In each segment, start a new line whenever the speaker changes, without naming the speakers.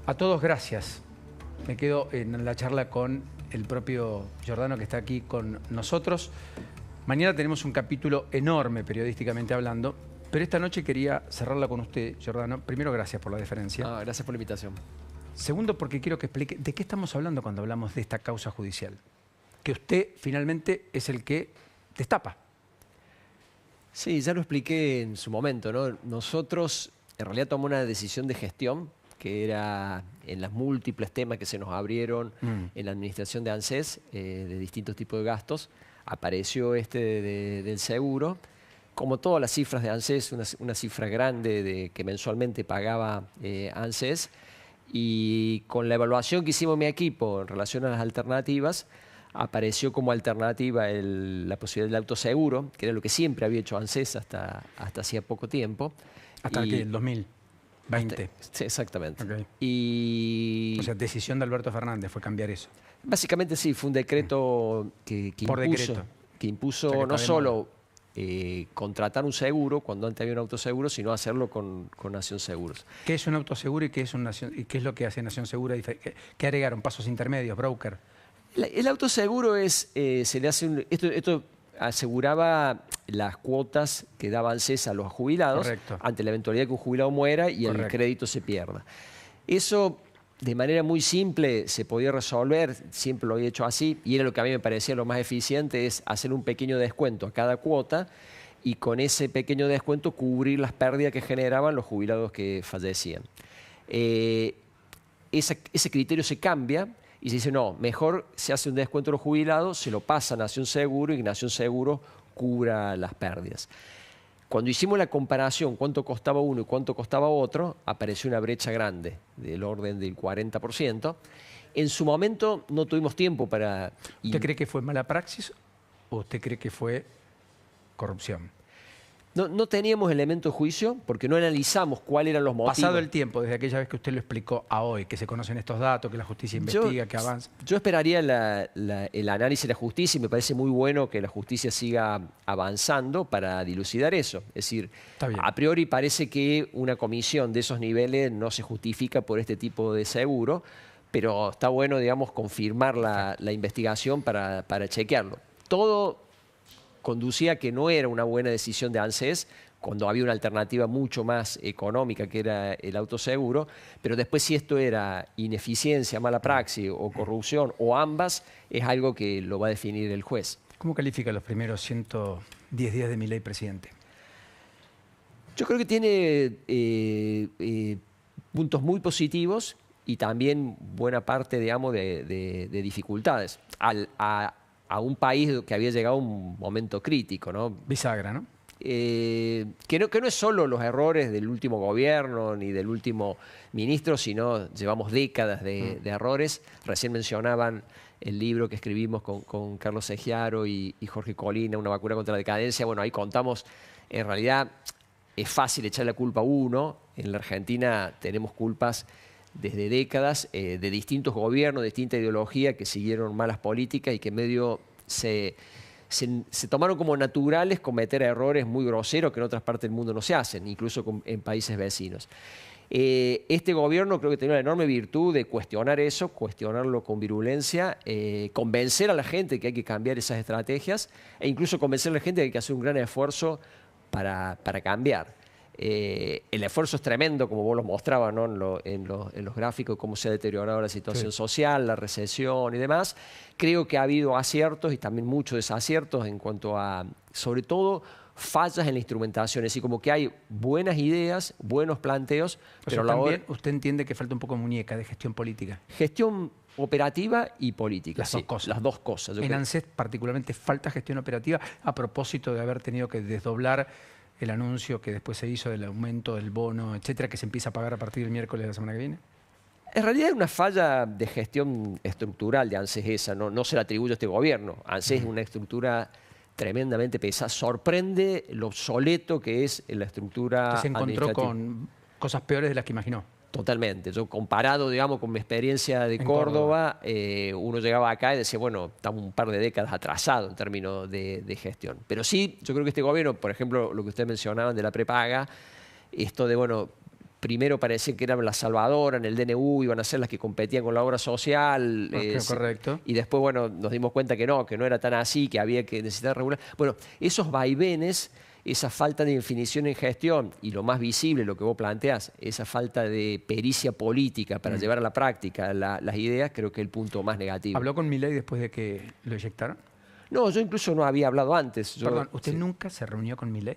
A todos, gracias. Me quedo en la charla con el propio Giordano, que está aquí con nosotros. Mañana tenemos un capítulo enorme, periodísticamente hablando, pero esta noche quería cerrarla con usted, Giordano. Primero, gracias por la deferencia.
Gracias por la invitación.
Segundo, porque quiero que explique de qué estamos hablando cuando hablamos de esta causa judicial. Que usted finalmente es el que destapa.
Sí, ya lo expliqué en su momento, ¿no? Nosotros en realidad tomamos una decisión de gestión que era en los múltiples temas que se nos abrieron en la administración de ANSES, de distintos tipos de gastos. Apareció del seguro. Como todas las cifras de ANSES, una cifra grande que mensualmente pagaba ANSES. Y con la evaluación que hicimos mi equipo en relación a las alternativas, apareció como alternativa la posibilidad del autoseguro, que era lo que siempre había hecho ANSES hasta hacía poco tiempo.
¿Hasta que el 2020?
Sí, exactamente.
Okay. O sea, decisión de Alberto Fernández fue cambiar eso.
Básicamente sí, fue un decreto que impuso no solo contratar un seguro cuando antes había un autoseguro, sino hacerlo con Nación Seguros.
¿Qué es un autoseguro y qué es lo que hace Nación Segura? ¿Qué agregaron? ¿Pasos intermedios, broker?
El autoseguro se le hace esto aseguraba las cuotas que daba ANSES a los jubilados.
Correcto.
Ante la eventualidad que un jubilado muera y
Correcto.
el crédito se pierda. Eso de manera muy simple se podía resolver, siempre lo había hecho así, y era lo que a mí me parecía lo más eficiente, es hacer un pequeño descuento a cada cuota y con ese pequeño descuento cubrir las pérdidas que generaban los jubilados que fallecían. Ese criterio se cambia y se dice, no, mejor se hace un descuento a los jubilados, se lo pasa a Nación Seguro y Nación Seguro cubra las pérdidas. Cuando hicimos la comparación, cuánto costaba uno y cuánto costaba otro, apareció una brecha grande, del orden del 40%. En su momento no tuvimos tiempo para...
¿Usted cree que fue mala praxis o usted cree que fue corrupción?
No teníamos elementos de juicio porque no analizamos cuáles eran los motivos.
Pasado el tiempo, desde aquella vez que usted lo explicó a hoy, que se conocen estos datos, que la justicia investiga, que avanza.
Yo esperaría el análisis de la justicia y me parece muy bueno que la justicia siga avanzando para dilucidar eso. Es decir, a priori parece que una comisión de esos niveles no se justifica por este tipo de seguro, pero está bueno, digamos, confirmar la investigación para chequearlo. Todo conducía a que no era una buena decisión de ANSES cuando había una alternativa mucho más económica que era el autoseguro, pero después si esto era ineficiencia, mala praxis o corrupción o ambas, es algo que lo va a definir el juez.
¿Cómo califica los primeros 110 días de Milei presidente?
Yo creo que tiene puntos muy positivos y también buena parte, digamos, de dificultades. A un país que había llegado a un momento crítico, ¿no?
Bisagra, ¿no?
Que no es solo los errores del último gobierno ni del último ministro, sino llevamos décadas de errores. Recién mencionaban el libro que escribimos con Carlos Segiaro y Jorge Colina, Una vacuna contra la decadencia. Bueno, ahí contamos, en realidad es fácil echar la culpa a uno. En la Argentina tenemos culpas desde décadas de distintos gobiernos, de distinta ideología que siguieron malas políticas y que medio se tomaron como naturales cometer errores muy groseros que en otras partes del mundo no se hacen, incluso en países vecinos. Este gobierno creo que tenía una enorme virtud de cuestionar eso, cuestionarlo con virulencia, convencer a la gente que hay que cambiar esas estrategias e incluso convencer a la gente que hay que hacer un gran esfuerzo para cambiar. El esfuerzo es tremendo, como vos lo mostrabas, ¿no? en los gráficos, cómo se ha deteriorado la situación social, la recesión y demás. Creo que ha habido aciertos y también muchos desaciertos en cuanto a, sobre todo, fallas en la instrumentación. Es decir, como que hay buenas ideas, buenos planteos, pero
también usted entiende que falta un poco de muñeca de gestión política.
Gestión operativa y política.
Las dos cosas.
Las dos cosas.
En ANSES particularmente falta gestión operativa a propósito de haber tenido que desdoblar el anuncio que después se hizo del aumento del bono, etcétera, que se empieza a pagar a partir del miércoles de la semana que viene.
En realidad es una falla de gestión estructural de ANSES esa, no se la atribuye a este gobierno. ANSES es una estructura tremendamente pesada. Sorprende lo obsoleto que es la estructura
que se encontró con cosas peores de las que imaginó.
Totalmente. Yo comparado, digamos, con mi experiencia de Córdoba, uno llegaba acá y decía, bueno, estamos un par de décadas atrasados en términos de gestión. Pero sí, yo creo que este gobierno, por ejemplo, lo que ustedes mencionaban de la prepaga, esto de, bueno, primero parecía que eran la salvadora en el DNU, iban a ser las que competían con la obra social.
Correcto.
Y después, bueno, nos dimos cuenta que no era tan así, que había que necesitar regular. Bueno, esos vaivenes, esa falta de definición en gestión y lo más visible, lo que vos planteás, esa falta de pericia política para llevar a la práctica las ideas, creo que es el punto más negativo.
¿Habló con Milei después de que lo eyectaron?
No, yo incluso no había hablado antes.
Perdón, ¿usted nunca se reunió con Milei?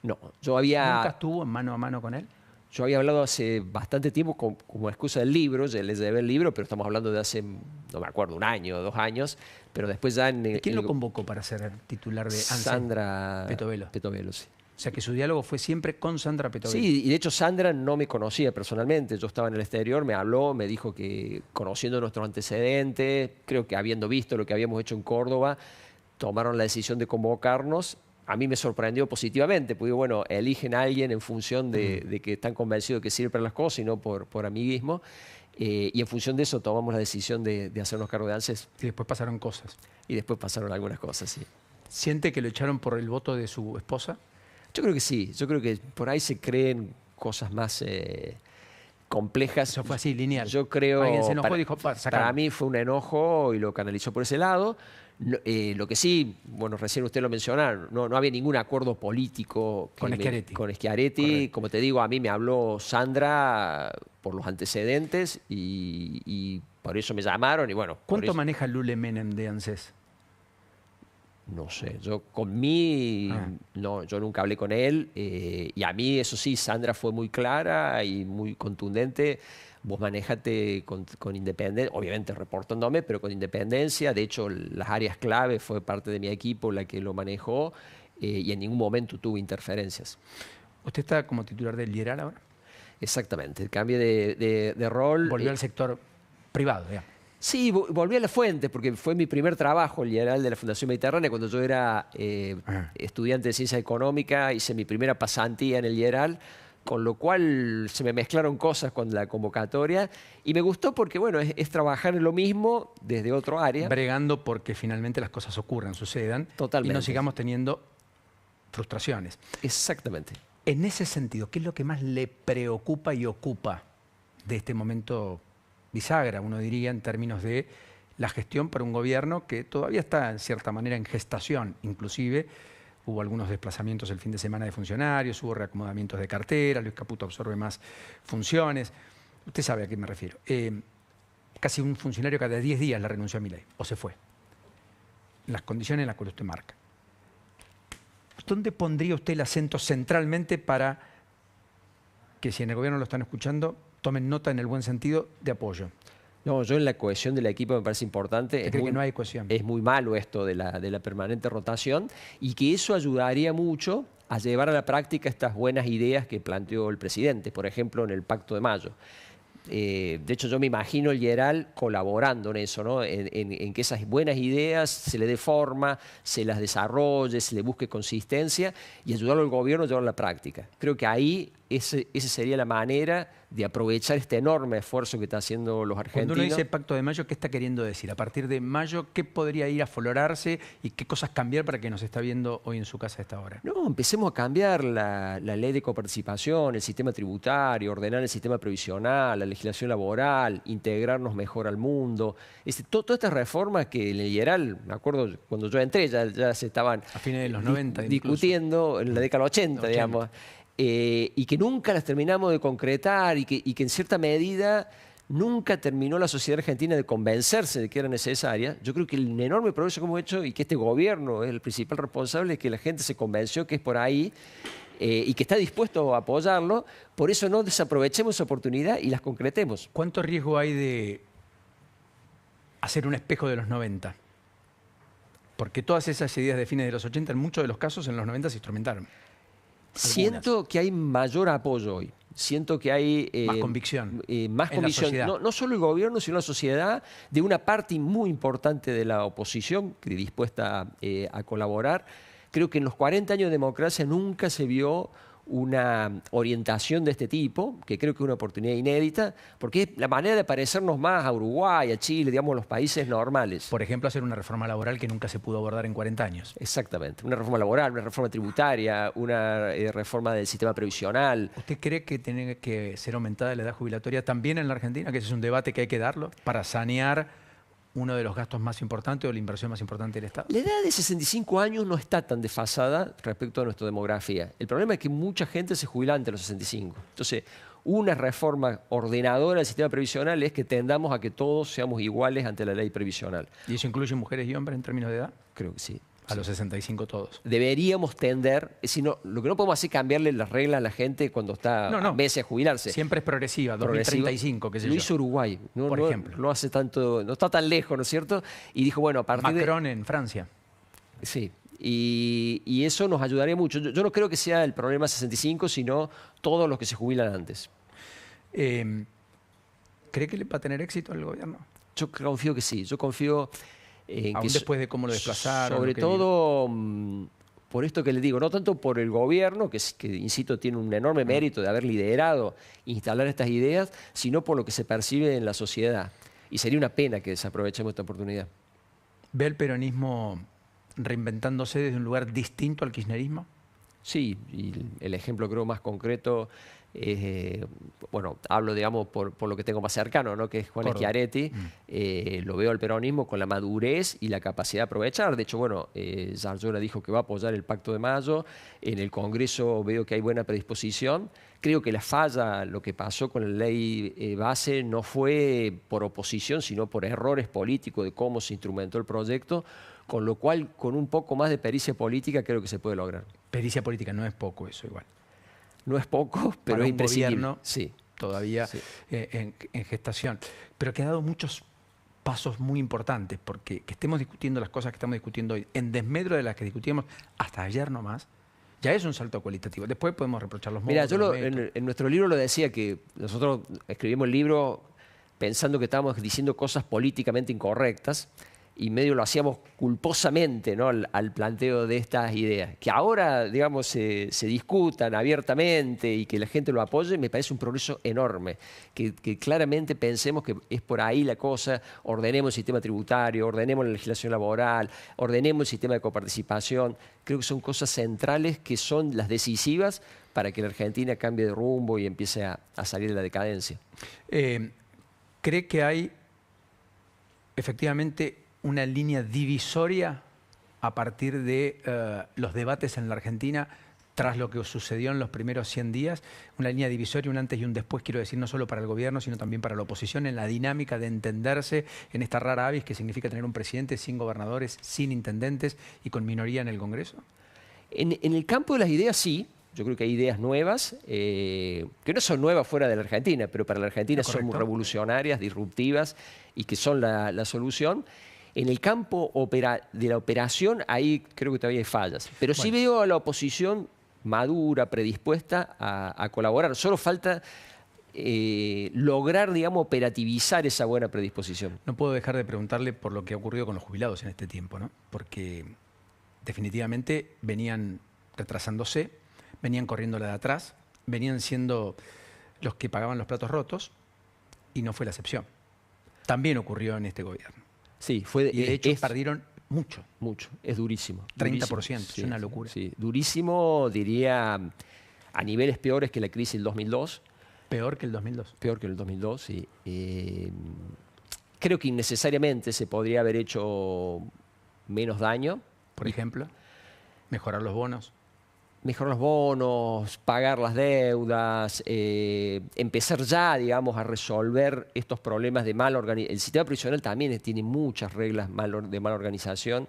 No, yo había...
¿Nunca estuvo mano a mano con él?
Yo había hablado hace bastante tiempo como excusa del libro, ya les llevé el libro, pero estamos hablando de hace, no me acuerdo, 1 año, 2 años, pero después ya en...
¿Quién lo convocó para ser titular de ANSES?
Sandra
Petovelo.
Petovelo, sí.
O sea que su diálogo fue siempre con Sandra Petovelo.
Sí, y de hecho Sandra no me conocía personalmente, yo estaba en el exterior, me habló, me dijo que conociendo nuestros antecedentes, creo que habiendo visto lo que habíamos hecho en Córdoba, tomaron la decisión de convocarnos. A mí me sorprendió positivamente, porque bueno, eligen a alguien en función de que están convencidos de que sirve para las cosas y no por amiguismo. Y en función de eso tomamos la decisión de hacernos cargo de ANSES.
Y después pasaron cosas.
Y después pasaron algunas cosas, sí.
¿Siente que lo echaron por el voto de su esposa?
Yo creo que sí, yo creo que por ahí se creen cosas más complejas.
Eso fue así, lineal.
Yo creo...
Alguien se enojó y dijo,
para mí fue un enojo y lo canalizó por ese lado. Lo que sí, bueno, recién usted lo mencionaron, no había ningún acuerdo político
con Schiaretti.
Con Schiaretti. Correcto. Como te digo, a mí me habló Sandra por los antecedentes y por eso me llamaron y bueno.
¿Cuánto maneja Lule Menem de ANSES?
No sé, yo con mí, no, yo nunca hablé con él y a mí, eso sí, Sandra fue muy clara y muy contundente. Vos manejate con independencia, obviamente reportándome, pero con independencia. De hecho, las áreas clave fue parte de mi equipo la que lo manejó y en ningún momento tuvo interferencias.
¿Usted está como titular del Lieral ahora?
Exactamente, el cambio de rol.
Volvió al sector privado, ya.
Sí, volví a la fuente, porque fue mi primer trabajo, el Lieral de la Fundación Mediterránea, cuando yo era estudiante de Ciencia Económica, hice mi primera pasantía en el Lieral, con lo cual se me mezclaron cosas con la convocatoria y me gustó porque, bueno, es trabajar en lo mismo desde otro área.
Bregando porque finalmente las cosas ocurran, sucedan.
Totalmente.
Y no sigamos teniendo frustraciones.
Exactamente.
En ese sentido, ¿qué es lo que más le preocupa y ocupa de este momento bisagra, uno diría, en términos de la gestión para un gobierno que todavía está, en cierta manera, en gestación? Inclusive hubo algunos desplazamientos el fin de semana de funcionarios, hubo reacomodamientos de cartera, Luis Caputo absorbe más funciones. Usted sabe a qué me refiero. Casi un funcionario cada 10 días le renunció a Milei, o se fue. En las condiciones en las que usted marca. ¿Dónde pondría usted el acento centralmente para que, si en el gobierno lo están escuchando, tomen nota en el buen sentido de apoyo?
No, yo en la cohesión del equipo me parece importante.
¿Cree que no hay cohesión?
Es muy malo esto de la permanente rotación y que eso ayudaría mucho a llevar a la práctica estas buenas ideas que planteó el presidente, por ejemplo, en el Pacto de Mayo. De hecho, yo me imagino el Lieral colaborando en eso, ¿no? En que esas buenas ideas se le dé forma, se las desarrolle, se le busque consistencia y ayudarlo al gobierno a llevarlo a la práctica. Creo que ahí esa sería la manera de aprovechar este enorme esfuerzo que están haciendo los argentinos.
Cuando uno dice Pacto de Mayo, ¿qué está queriendo decir? A partir de mayo, ¿qué podría ir a aflorarse y qué cosas cambiar para que nos está viendo hoy en su casa a esta hora?
No, empecemos a cambiar la ley de coparticipación, el sistema tributario, ordenar el sistema previsional, la legislación laboral, integrarnos mejor al mundo. Todas estas reformas que en el Lieral, me acuerdo cuando yo entré, ya se estaban
a fines de los 90
discutiendo, en la década del 80, digamos. Y que nunca las terminamos de concretar y que en cierta medida nunca terminó la sociedad argentina de convencerse de que era necesaria. Yo creo que el enorme progreso que hemos hecho y que este gobierno es el principal responsable es que la gente se convenció que es por ahí y que está dispuesto a apoyarlo. Por eso no desaprovechemos esa oportunidad y las concretemos.
¿Cuánto riesgo hay de hacer un espejo de los 90? Porque todas esas ideas de fines de los 80, en muchos de los casos, en los 90 se instrumentaron.
Siento que hay mayor apoyo hoy. Siento que hay...
más convicción.
Más convicción. No solo el gobierno, sino la sociedad, de una parte muy importante de la oposición que dispuesta a colaborar. Creo que en los 40 años de democracia nunca se vio una orientación de este tipo, que creo que es una oportunidad inédita, porque es la manera de parecernos más a Uruguay, a Chile, digamos, los países normales.
Por ejemplo, hacer una reforma laboral que nunca se pudo abordar en 40 años.
Exactamente. Una reforma laboral, una reforma tributaria, una reforma del sistema previsional.
¿Usted cree que tiene que ser aumentada la edad jubilatoria también en la Argentina? Que ese es un debate que hay que darlo para sanear uno de los gastos más importantes o la inversión más importante del Estado.
La edad de 65 años no está tan desfasada respecto a nuestra demografía. El problema es que mucha gente se jubila antes de los 65. Entonces, una reforma ordenadora del sistema previsional es que tendamos a que todos seamos iguales ante la ley previsional.
¿Y eso incluye mujeres y hombres en términos de edad?
Creo que sí.
A los 65 todos.
Deberíamos tender, lo que no podemos hacer es cambiarle las reglas a la gente cuando está a meses a jubilarse.
Siempre es progresiva, 2035, qué sé yo.
Lo hizo Uruguay,
por ejemplo.
No hace tanto, no está tan lejos, ¿no es cierto? Y dijo, bueno, a partir
Macron en Francia.
Sí, y eso nos ayudaría mucho. Yo no creo que sea el problema 65, sino todos los que se jubilan antes.
¿Cree que va a tener éxito el gobierno?
Yo confío que sí, yo confío...
Aún después de cómo lo desplazaron.
Sobre todo por esto que le digo, no tanto por el gobierno, que insisto, tiene un enorme mérito de haber liderado, instalar estas ideas, sino por lo que se percibe en la sociedad. Y sería una pena que desaprovechemos esta oportunidad.
¿Ve el peronismo reinventándose desde un lugar distinto al kirchnerismo?
Sí, y el ejemplo creo más concreto bueno, hablo, digamos, por lo que tengo más cercano, ¿no? Que es Juan Schiaretti. Lo veo al peronismo con la madurez y la capacidad de aprovechar. De hecho, bueno, Zarzuela dijo que va a apoyar el Pacto de Mayo. En el Congreso veo que hay buena predisposición. Creo que la falla, lo que pasó con la ley base, no fue por oposición, sino por errores políticos de cómo se instrumentó el proyecto, con lo cual, con un poco más de pericia política, creo que se puede lograr.
Pericia política no es poco eso igual.
No es poco, pero es imprescindible.
Gobierno
sí.
Todavía
sí.
En gestación. Pero que ha dado muchos pasos muy importantes, porque que estemos discutiendo las cosas que estamos discutiendo hoy, en desmedro de las que discutíamos hasta ayer nomás, ya es un salto cualitativo. Después podemos reprochar los
Mira,
modos.
En nuestro libro lo decía que nosotros escribimos el libro pensando que estábamos diciendo cosas políticamente incorrectas, y medio lo hacíamos culposamente, ¿no? al planteo de estas ideas. Que ahora, digamos, se discutan abiertamente y que la gente lo apoye, me parece un progreso enorme. Que claramente pensemos que es por ahí la cosa, ordenemos el sistema tributario, ordenemos la legislación laboral, ordenemos el sistema de coparticipación. Creo que son cosas centrales que son las decisivas para que la Argentina cambie de rumbo y empiece a salir de la decadencia.
¿Cree que hay efectivamente una línea divisoria a partir de los debates en la Argentina tras lo que sucedió en los primeros 100 días? Una línea divisoria, un antes y un después, quiero decir, no solo para el gobierno, sino también para la oposición, en la dinámica de entenderse en esta rara avis que significa tener un presidente sin gobernadores, sin intendentes y con minoría en el Congreso.
En el campo de las ideas, sí. Yo creo que hay ideas nuevas, que no son nuevas fuera de la Argentina, pero para la Argentina son revolucionarias, disruptivas y que son la solución. En el campo de la operación, ahí creo que todavía hay fallas. Pero sí veo a la oposición madura, predispuesta a colaborar. Solo falta lograr, digamos, operativizar esa buena predisposición.
No puedo dejar de preguntarle por lo que ha ocurrido con los jubilados en este tiempo, ¿no? Porque definitivamente venían retrasándose, venían corriendo la de atrás, venían siendo los que pagaban los platos rotos y no fue la excepción. También ocurrió en este gobierno.
Sí,
y de hecho perdieron mucho.
Mucho, es durísimo.
30%,
durísimo.
Es una locura.
Sí, durísimo, diría, a niveles peores que la crisis del 2002.
¿Peor que el 2002?
Peor que el 2002, sí. Creo que innecesariamente se podría haber hecho menos daño.
Por ejemplo, mejorar los bonos.
Mejorar los bonos, pagar las deudas, empezar ya, digamos, a resolver estos problemas de mala organización. El sistema previsional también tiene muchas reglas de mala organización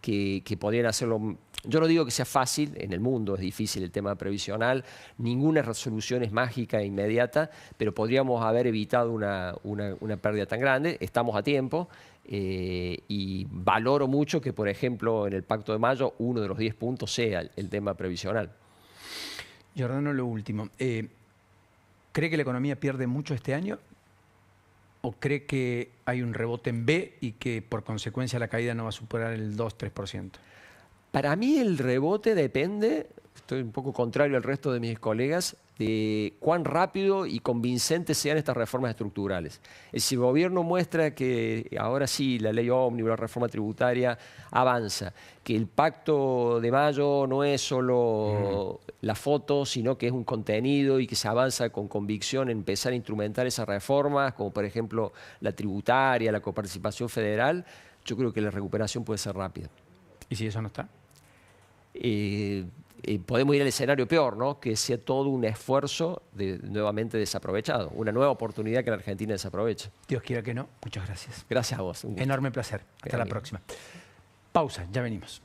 que podrían hacerlo. Yo no digo que sea fácil, en el mundo es difícil el tema previsional, ninguna resolución es mágica e inmediata, pero podríamos haber evitado una pérdida tan grande. Estamos a tiempo. Y valoro mucho que, por ejemplo, en el Pacto de Mayo, uno de los 10 puntos sea el tema previsional.
Giordano, lo último. ¿Cree que la economía pierde mucho este año? ¿O cree que hay un rebote en B y que, por consecuencia, la caída no va a superar el 2-3%?
Para mí el rebote depende, estoy un poco contrario al resto de mis colegas, de cuán rápido y convincentes sean estas reformas estructurales. Si el gobierno muestra que ahora sí la ley ómnibus, la reforma tributaria avanza, que el pacto de mayo no es solo la foto, sino que es un contenido y que se avanza con convicción en empezar a instrumentar esas reformas, como por ejemplo la tributaria, la coparticipación federal, yo creo que la recuperación puede ser rápida.
¿Y si eso no está?
Podemos ir al escenario peor, ¿no? Que sea todo un esfuerzo nuevamente desaprovechado, una nueva oportunidad que la Argentina desaprovecha.
Dios quiera que no. Muchas gracias.
Gracias a vos.
Enorme placer. Hasta la próxima. Pausa, ya venimos.